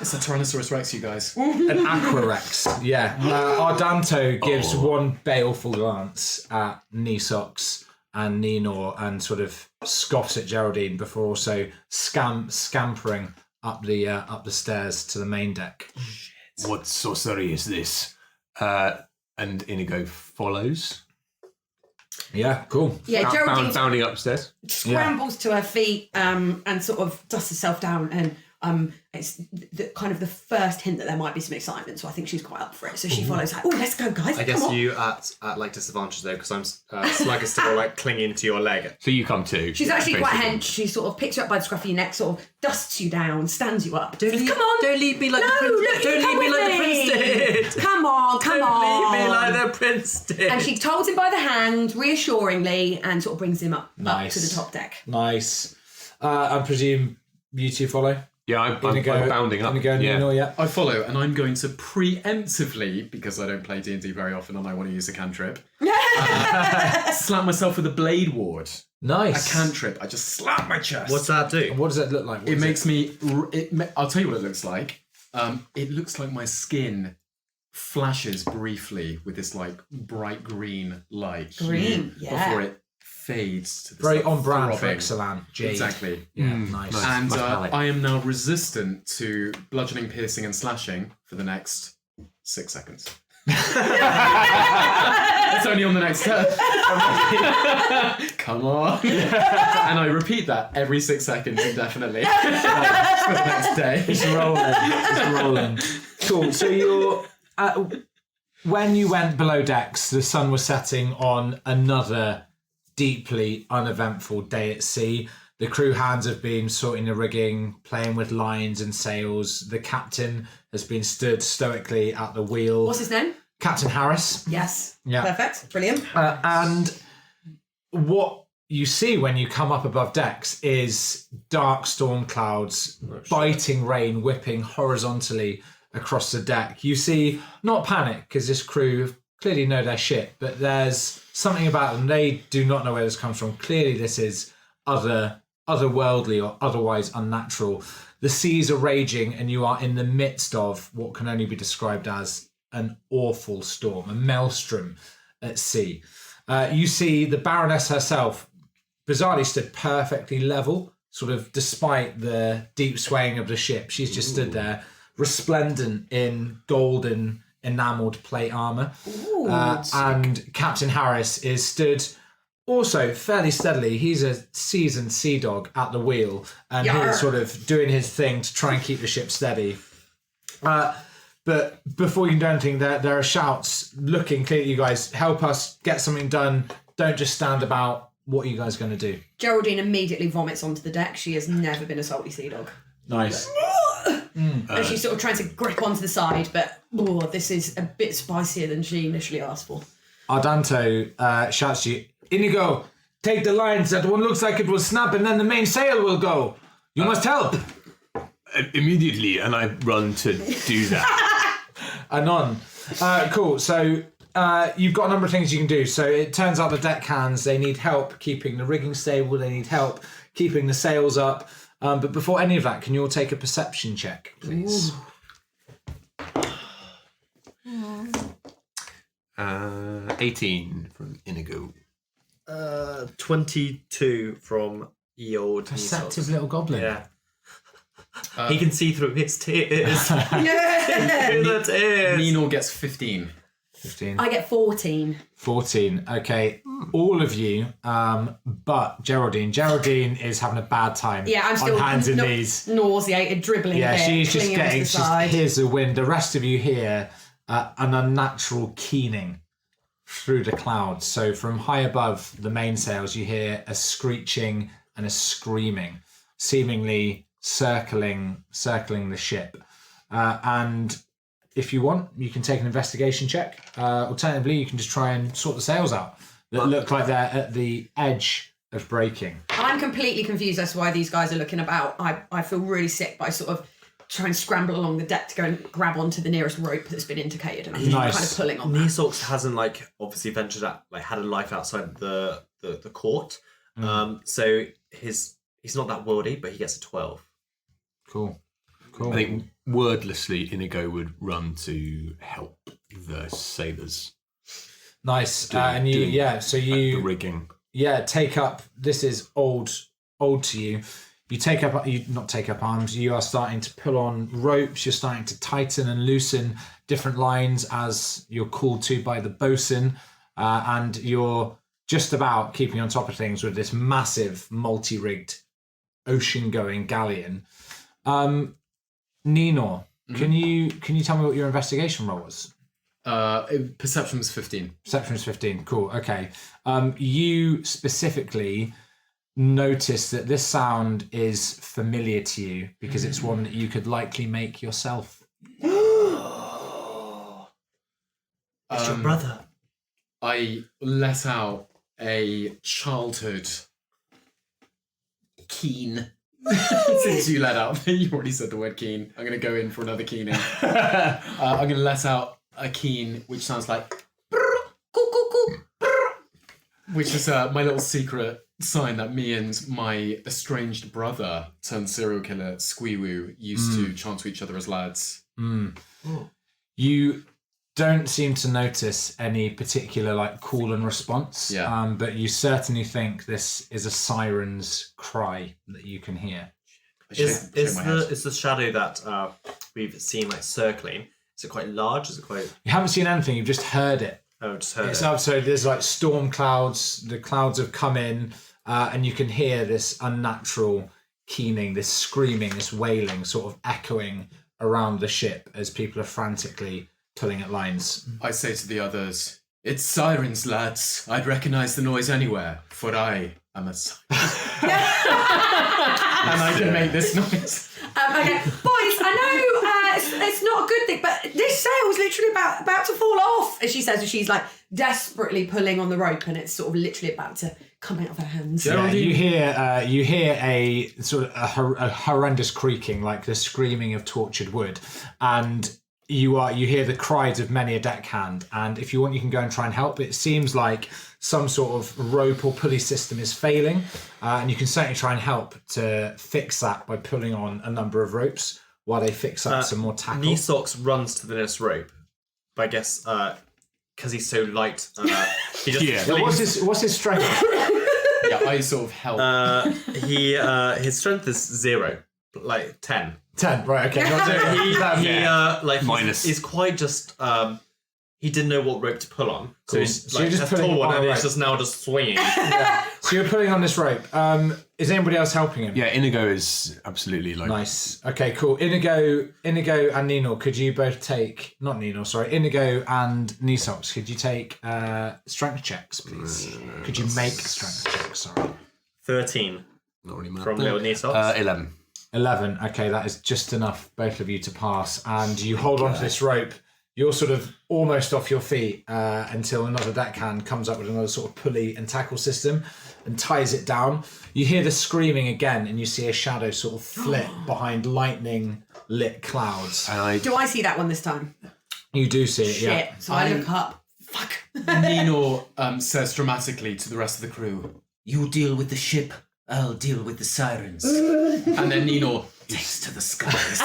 S1: It's a Tyrannosaurus Rex, you guys.
S3: An Aquarex, yeah. Ardanto gives one baleful glance at Nisox and Ninor and sort of scoffs at Geraldine before also scampering up the stairs to the main deck.
S6: What sorcery is this? And Inigo follows.
S3: Yeah, cool.
S5: Yeah, Geraldine
S6: Bounding upstairs.
S5: scrambles to her feet and sort of dusts herself down, and it's kind of the first hint that there might be some excitement, so I think she's quite up for it. So she follows like, oh, let's go, guys.
S7: I guess you at like disadvantage though, because I'm Slug is still like clinging to your leg.
S6: So you come too.
S5: She's actually quite
S6: basically.
S5: hench. She sort of picks you up by the scruff of your neck, sort of dusts you down, stands you up. Says,
S7: leave-
S5: come on.
S7: don't leave me like
S5: no,
S7: the prince-
S5: look,
S7: don't
S5: come
S7: leave me
S5: with
S7: like the prince did.
S5: Come on, come on.
S7: Leave me like the prince did.
S5: And she holds him by the hand, reassuringly, and sort of brings him up to
S3: Nice.
S5: the top deck.
S3: Nice. I presume you two follow?
S6: Yeah, I'm
S3: Inigo,
S6: bounding up.
S3: Inigo and Ninor, yeah.
S1: I follow, and I'm going to preemptively, because I don't play D&D very often and I want to use a cantrip, slap myself with a blade ward.
S3: Nice.
S1: A cantrip. I just slap my chest.
S7: What's that do?
S3: What does it look like? What
S1: It
S3: is
S1: makes me... I'll tell you what it looks like. It looks like my skin flashes briefly with this like bright green light.
S5: Green, yeah.
S1: Before it fades to this
S3: very
S1: like,
S3: on brand for
S1: throbbing.
S3: Excellent. Jade.
S1: Exactly.
S3: Yeah, nice.
S1: And
S6: Nice palette.
S1: I am now resistant to bludgeoning, piercing, and slashing for the next 6 seconds. It's only on the next turn. Come on. And I repeat that every 6 seconds indefinitely for the next day.
S3: It's rolling. It's rolling. Cool. So you're when you went below decks, the sun was setting on another deeply uneventful day at sea. The crew hands have been sorting the rigging, playing with lines and sails. The captain has been stood stoically at the wheel.
S5: What's his name?
S3: Captain Harris.
S5: Yes.
S3: Yeah.
S5: Perfect. Brilliant.
S3: And what you see when you come up above decks is dark storm clouds, biting rain whipping horizontally across the deck. You see, not panic, because this crew clearly know their shit, but there's something about them. They do not know where this comes from. Clearly, this is otherworldly or otherwise unnatural. The seas are raging, and you are in the midst of what can only be described as an awful storm, a maelstrom at sea. You see the Baroness herself, bizarrely stood perfectly level, sort of despite the deep swaying of the ship. She's just stood there, resplendent in golden enamelled plate armour. And Captain Harris is stood also fairly steadily. He's a seasoned sea dog at the wheel, and he's sort of doing his thing to try and keep the ship steady. But before you can do anything, there are shouts looking clear at you guys. Help us, get something done. Don't just stand about. What are you guys going to do?
S5: Geraldine immediately vomits onto the deck. She has never been a salty sea dog.
S3: Nice.
S5: And she's sort of trying to grip onto the side, but this is a bit spicier than she initially asked for.
S3: Ardanto shouts to you, Inigo, take the lines. That one looks like it will snap and then the main sail will go. You must help.
S6: Immediately, and I run to do that.
S3: Anon. Cool. So you've got a number of things you can do. So it turns out the deckhands, they need help keeping the rigging stable. They need help keeping the sails up. But before any of that, can you all take a perception check, please?
S6: 18 from Inigo.
S7: 22 from Eord.
S3: Perceptive little goblin.
S7: Yeah. He can see through his tears.
S5: Yeah!
S7: The tears.
S1: Nino gets 15.
S3: 15.
S5: I get 14.
S3: 14. Okay. All of you, but Geraldine. Geraldine is having a bad time.
S5: Yeah, I'm still
S3: on hands and knees.
S5: nauseated, dribbling
S3: Yeah,
S5: a bit,
S3: she's just
S5: clinging onto
S3: getting,
S5: the
S3: she
S5: side.
S3: hears the wind. The rest of you hear an unnatural keening through the clouds. So from high above the mainsails, you hear a screeching and a screaming, seemingly circling the ship. And if you want, you can take an investigation check. Alternatively, you can just try and sort the sails out that look like they're at the edge of breaking.
S5: I'm completely confused as to why these guys are looking about. I feel really sick, but I sort of try and scramble along the deck to go and grab onto the nearest rope that's been indicated, and I'm just
S3: Nice.
S5: kind of pulling on that.
S7: Nisox hasn't obviously ventured out, had a life outside the court. So he's not that worldy, but he gets a 12.
S3: Cool.
S6: I think wordlessly Inigo would run to help the sailors.
S3: Nice.
S6: doing
S3: The
S6: rigging.
S3: Take up. This is old to you. You not take up arms. You are starting to pull on ropes. You're starting to tighten and loosen different lines as you're called to by the bosun, and you're just about keeping on top of things with this massive multi-rigged ocean-going galleon. Ninor, can you tell me what your investigation roll was?
S1: Perception was 15.
S3: Perception was 15. Cool. Okay. You specifically notice that this sound is familiar to you because it's one that you could likely make yourself.
S7: It's your brother.
S1: I let out a childhood keen. Since you let out, you already said the word keen. I'm going to go in for another keening. I'm going to let out a keen, which sounds like which is my little secret sign that me and my estranged brother turned serial killer Squeewoo used to chant to each other as lads.
S3: You don't seem to notice any particular call and response, but you certainly think this is a siren's cry that you can hear.
S7: Is the shadow that we've seen circling? Is it quite large? Is it quite?
S3: You haven't seen anything. You've just heard it.
S7: Oh, just heard
S3: It's
S7: it.
S3: up. So there's storm clouds. The clouds have come in, and you can hear this unnatural keening, this screaming, this wailing, sort of echoing around the ship as people are frantically pulling at lines.
S1: I say to the others, "It's sirens, lads. I'd recognise the noise anywhere, for I am a siren." And I can make this noise.
S5: Okay, boys, I know it's not a good thing, but this sail's literally about to fall off, as she says, as she's desperately pulling on the rope, and it's sort of literally about to come out of her hands.
S3: Yeah, you hear a sort of a horrendous creaking, like the screaming of tortured wood, and you hear the cries of many a deckhand, and if you want, you can go and try and help. It seems like some sort of rope or pulley system is failing, and you can certainly try and help to fix that by pulling on a number of ropes while they fix up some more tackle.
S7: Nisox runs to the nearest rope, but I guess because he's so light, he just
S3: So what's his strength?
S1: Yeah, I sort of help.
S7: his strength is 0, like 10.
S3: 10, right? Okay.
S7: He's quite just. He didn't know what rope to pull on, so he's
S3: So you're just
S7: a
S3: pulling
S7: tall one,
S3: on a
S7: and
S3: rope.
S7: he's just now just swinging.
S3: So you're pulling on this rope. Is anybody else helping him?
S6: Yeah, Inigo is absolutely like.
S3: Nice. Okay, cool. Inigo and Nino, could you both take... Not Nino, sorry. Inigo and Nisox, could you take strength checks, please? Could you make strength checks, sorry.
S7: 13
S6: Not really mad.
S7: from Lil Nisox.
S6: 11.
S3: 11. Okay, that is just enough, both of you, to pass. And you hold on to this rope. You're sort of almost off your feet until another deckhand comes up with another sort of pulley and tackle system and ties it down. You hear the screaming again, and you see a shadow sort of flit behind lightning lit clouds.
S5: Do I see that one this time?
S3: You do see it,
S5: Shit.
S3: yeah.
S5: So I look up. Fuck.
S1: Nino says dramatically to the rest of the crew, "You deal with the ship, I'll deal with the sirens." And then Nino takes to the skies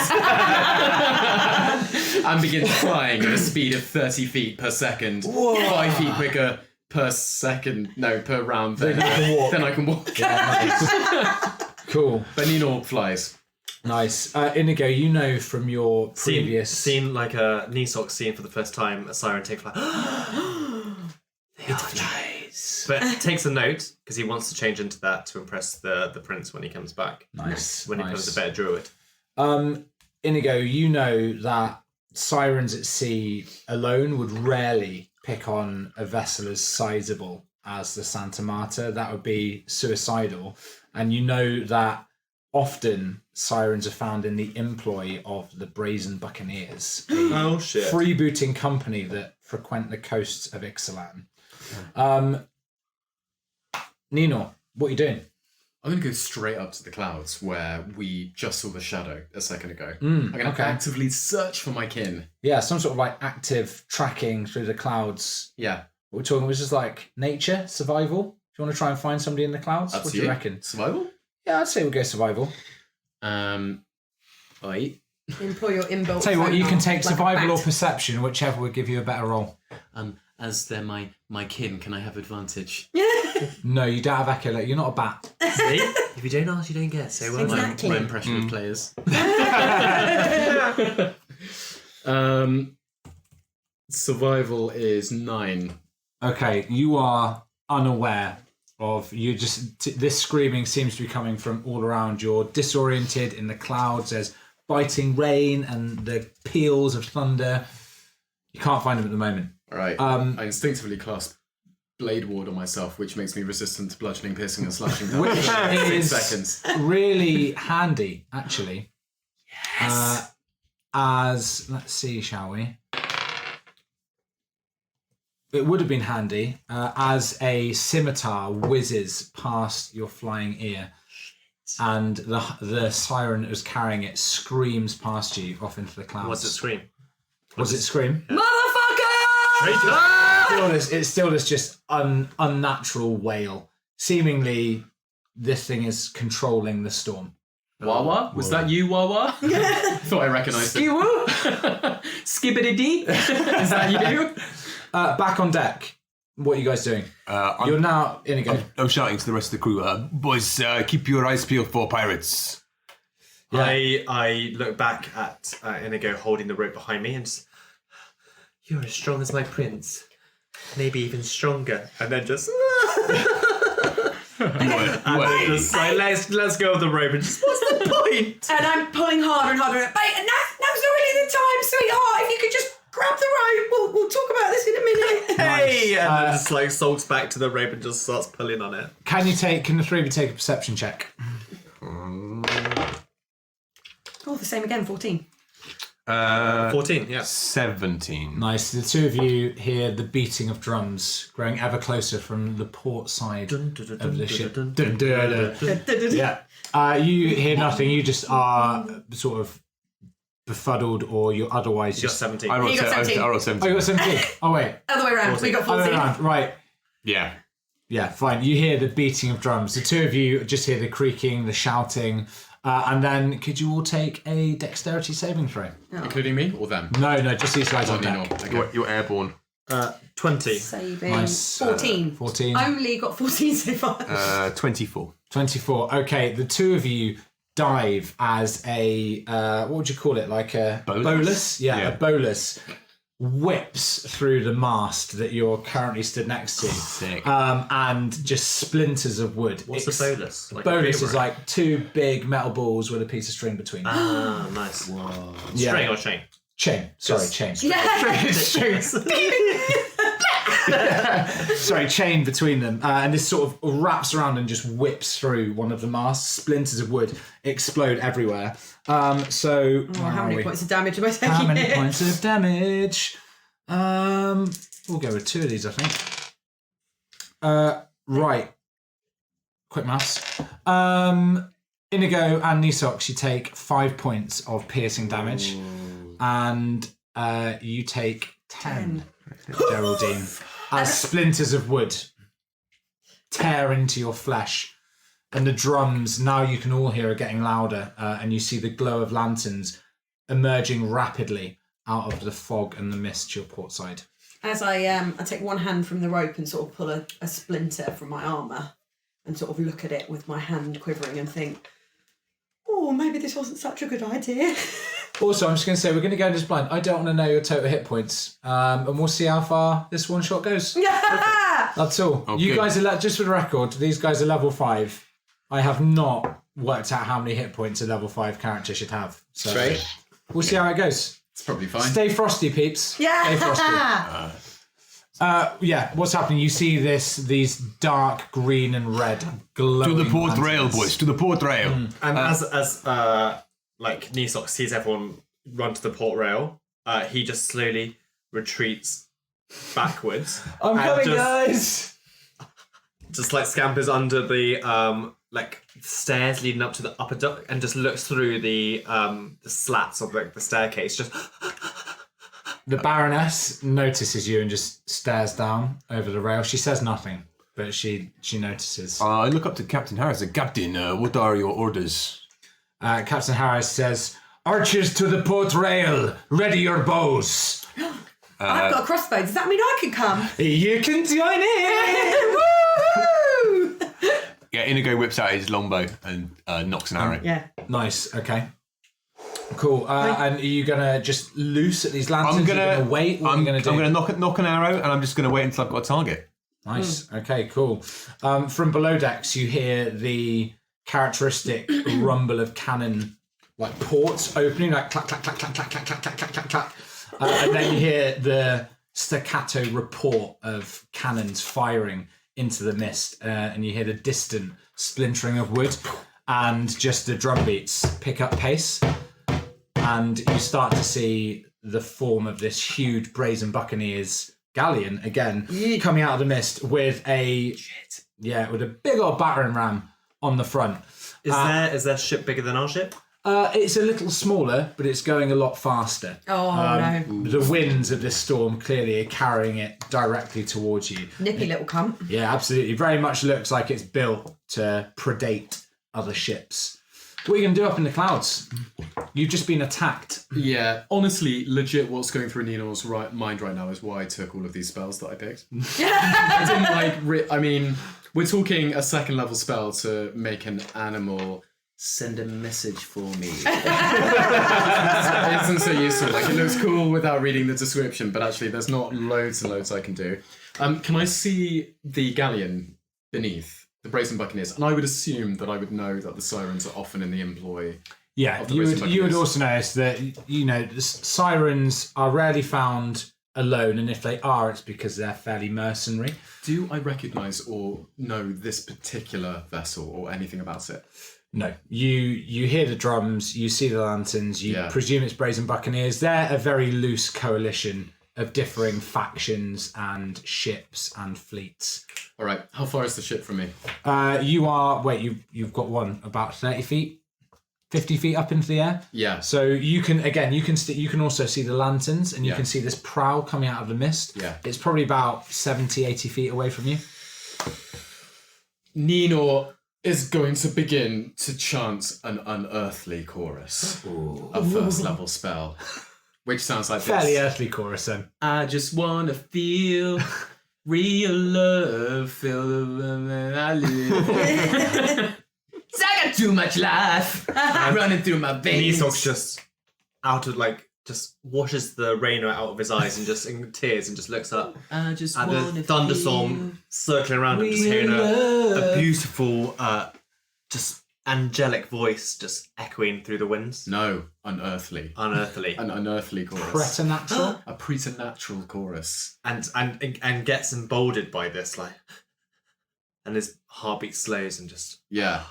S1: and begins flying at a speed of 30 feet per second. 5 feet quicker per second, no, per round than I can walk.
S3: Cool.
S1: But Nino flies.
S3: Nice. Inigo, you know from your previous...
S7: Seen like a Nisox scene for the first time, a siren take flight. It flies. But takes a note, because he wants to change into that to impress the prince when he comes back.
S3: Nice.
S7: When he becomes a better druid.
S3: Inigo, you know that sirens at sea alone would rarely pick on a vessel as sizable as the Santa Marta. That would be suicidal. And you know that often sirens are found in the employ of the Brazen Buccaneers, a
S7: Shit.
S3: freebooting company that frequent the coasts of Ixalan. Nino, what are you doing?
S1: I'm going to go straight up to the clouds where we just saw the shadow a second ago. I'm going to actively search for my kin.
S3: Yeah, some sort of like active tracking through the clouds.
S1: Yeah.
S3: What we're talking was just like nature, survival. Do you want to try and find somebody in the clouds?
S1: Up
S3: What
S1: to
S3: do you reckon?
S1: Survival?
S3: Yeah, I'd say we'll go survival.
S1: Right.
S5: Employ your inbuilt.
S3: Tell you what, you can
S5: sonar,
S3: take
S5: like a
S3: survival or
S5: bat.
S3: perception, whichever would give you a better roll.
S1: As they're my kin, can I have advantage?
S3: No, you don't have echolocation. You're not a bat.
S7: See? If you don't ask, you don't get. So well done.
S5: Exactly.
S1: My impression of players. Survival is 9.
S3: Okay, you are unaware of this screaming seems to be coming from all around. You're disoriented in the clouds. There's biting rain and the peals of thunder. You can't find them at the moment.
S1: All right. I instinctively clasp Blade Ward on myself, which makes me resistant to bludgeoning, piercing, and slashing.
S3: Which
S1: Damage.
S3: is
S1: 6 seconds.
S3: really handy, actually. Yes. As let's see, shall we? It would have been handy as a scimitar whizzes past your flying ear, and the siren that was carrying it screams past you off into the clouds.
S7: What's it scream?
S3: Was it scream?
S5: Motherfucker!
S3: It's still this just unnatural wail. Seemingly, this thing is controlling the storm.
S1: Wawa? Was that you, Wawa? Thought I recognised it. Skibbity-dee? Is that you?
S3: Back on deck. What are you guys doing? You're now Inigo.
S6: I'm shouting to the rest of the crew, boys, keep your eyes peeled for pirates.
S3: Yeah.
S7: I look back at Inigo holding the rope behind me and just, you're as strong as my prince. Maybe even stronger. And then just... just like, let's go with the rope and just, what's the point?
S5: And I'm pulling harder and harder. Now's not really the time, sweetheart. If you could just grab the rope, we'll talk about this in a minute.
S7: Hey! And then just like salts back to the rope and just starts pulling on it.
S3: Can the three of you take a perception check?
S5: Oh, the same again, 14.
S7: 14, yeah.
S6: 17.
S3: Nice. The two of you hear the beating of drums growing ever closer from the port side of the ship. Yeah. You hear nothing. You just are sort of befuddled or you're otherwise
S7: You got
S3: just...
S7: 17.
S6: I rolled,
S5: You got 17.
S6: I rolled 17.
S3: Oh, you got 17. Oh, wait.
S5: Other way around. We got
S3: Other
S5: 14.
S3: way around. Right.
S6: Yeah.
S3: Yeah, fine. You hear the beating of drums. The two of you just hear the creaking, the shouting. And then could you all take a dexterity saving throw?
S1: Including me or them?
S3: No, just these guys on
S1: Only
S3: deck.
S1: not. Okay.
S6: You're airborne.
S7: 20.
S5: Saving.
S3: Nice.
S5: 14.
S3: 14.
S5: Only got 14 so far.
S6: 24.
S3: 24. Okay, the two of you dive as a, what would you call it? Like a bolus? Yeah, a bolus whips through the mast that you're currently stood next to.
S6: Sick.
S3: And just splinters of wood.
S7: What's the bolus? Like a
S3: Bolus
S7: big
S3: is like two big metal balls with a piece of string between them.
S7: Ah, nice.
S3: Yeah.
S7: String or chain?
S3: Chain. Sorry, chain.
S5: Yeah.
S3: String. Sorry, chain between them. And this sort of wraps around and just whips through one of the masts. Splinters of wood explode everywhere. So
S5: How many points of damage am I taking?
S3: How many
S5: here?
S3: points of damage? We'll go with 2 of these, I think. Right. Quick maths. Inigo and Nisox, you take 5 points of piercing damage. And you take 10, Geraldine. As splinters of wood tear into your flesh. And the drums, now you can all hear, are getting louder. And you see the glow of lanterns emerging rapidly out of the fog and the mist to your port side.
S5: As I take one hand from the rope and sort of pull a splinter from my armour and sort of look at it with my hand quivering and think, oh, maybe this wasn't such a good idea.
S3: Also, I'm just going to say, we're going to go into this blind. I don't want to know your total hit points. And we'll see how far this one shot goes. That's all.
S6: Oh,
S3: you
S6: good.
S3: guys are, just for the record, these guys are level 5. I have not worked out how many hit points a level 5 character should have. So
S1: Straight.
S3: we'll see how it goes.
S1: It's probably fine.
S3: Stay frosty, peeps.
S5: Yeah.
S3: Stay frosty. Yeah, what's happening? You see these dark green and red glowing
S6: To the port
S3: lanterns.
S6: rail, boys. To the port rail.
S7: And as like Nisox sees everyone run to the port rail, he just slowly retreats backwards.
S3: I'm
S7: and
S3: coming,
S7: just,
S3: guys.
S7: Just like scampers under the like stairs leading up to the upper deck and just looks through the slats of like the staircase. Just
S3: The Baroness notices you and just stares down over the rail. She says nothing, but she notices.
S6: I look up to Captain Harris. Captain, what are your orders?
S3: Captain Harris says, "Archers to the port rail. Ready your bows."
S5: I've got a crossbow. Does that mean I can come?
S3: You can join in.
S5: Woo!
S6: Yeah, Inigo whips out his longbow and knocks an arrow.
S5: Yeah.
S3: Nice. Okay. Cool. And are you gonna just loose at these lanterns?
S6: I'm gonna
S3: wait. What are
S6: I'm
S3: you gonna do?
S6: gonna knock an arrow, and I'm just gonna wait until I've got a target.
S3: Nice. Okay. Cool. From below decks, you hear the characteristic rumble of cannon, like ports opening, like clack clack clack clack clack clack clack clack clack clack clack, and then you hear the staccato report of cannons firing into the mist, and you hear the distant splintering of wood, and just the drum beats pick up pace, and you start to see the form of this huge brazen buccaneers galleon again coming out of the mist with a with a big old battering ram on the front.
S7: is their ship bigger than our ship?
S3: It's a little smaller, but it's going a lot faster.
S5: Oh, no.
S3: The winds of this storm clearly are carrying it directly towards you.
S5: Nippy little cunt.
S3: Yeah, absolutely. Very much looks like it's built to predate other ships. What are you going to do up in the clouds? You've just been attacked.
S1: Yeah, honestly, legit what's going through Nino's mind right now is why I took all of these spells that I picked. I didn't like... I mean, we're talking a second level spell to make an animal send a message for me. It isn't so useful. Like, it looks cool without reading the description, but actually there's not loads and loads I can do. Can I see the galleon beneath the Brazen Buccaneers? And I would assume that I would know that the sirens are often in the employ.
S3: Yeah,
S1: Of the
S3: you
S1: Brazen
S3: would
S1: Buccaneers.
S3: also notice that, the sirens are rarely found alone, and if they are, it's because they're fairly mercenary.
S1: Do I recognise or know this particular vessel or anything about it?
S3: No, you hear the drums, you see the lanterns, you presume it's Brazen Buccaneers. They're a very loose coalition of differing factions and ships and fleets.
S1: All right, how far is the ship from me?
S3: You've got one about 30 feet. 50 feet up into the air.
S1: Yeah.
S3: So you can you can also see the lanterns, and you
S1: Yeah.
S3: can see this prow coming out of the mist.
S1: Yeah.
S3: It's probably about 70, 80 feet away from you.
S1: Ninor is going to begin to chant an unearthly chorus. A first level spell. Which sounds like
S3: Fairly
S1: this.
S3: earthly chorus then.
S1: I just wanna feel real love, feel the love that I live. I got too much life running through my veins.
S4: Nisok's just out of just washes the rain out of his eyes and just in tears and just looks up
S1: I just
S4: at the thunderstorm circling around him, just hearing a beautiful, just angelic voice just echoing through the winds.
S1: No, unearthly.
S4: Unearthly.
S1: An unearthly chorus.
S3: Preternatural.
S1: A preternatural chorus.
S4: and gets emboldened by this, and his heartbeat slows and just...
S1: Yeah.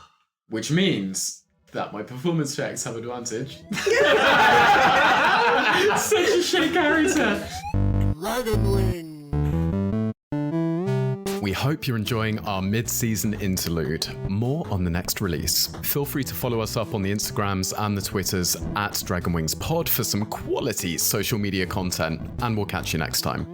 S1: Which means that my performance checks have advantage. Such a shit character.
S2: Dragon Wing.
S1: We hope you're enjoying our mid-season interlude. More on the next release. Feel free to follow us up on the Instagrams and the Twitters @DragonWingsPod for some quality social media content, and we'll catch you next time.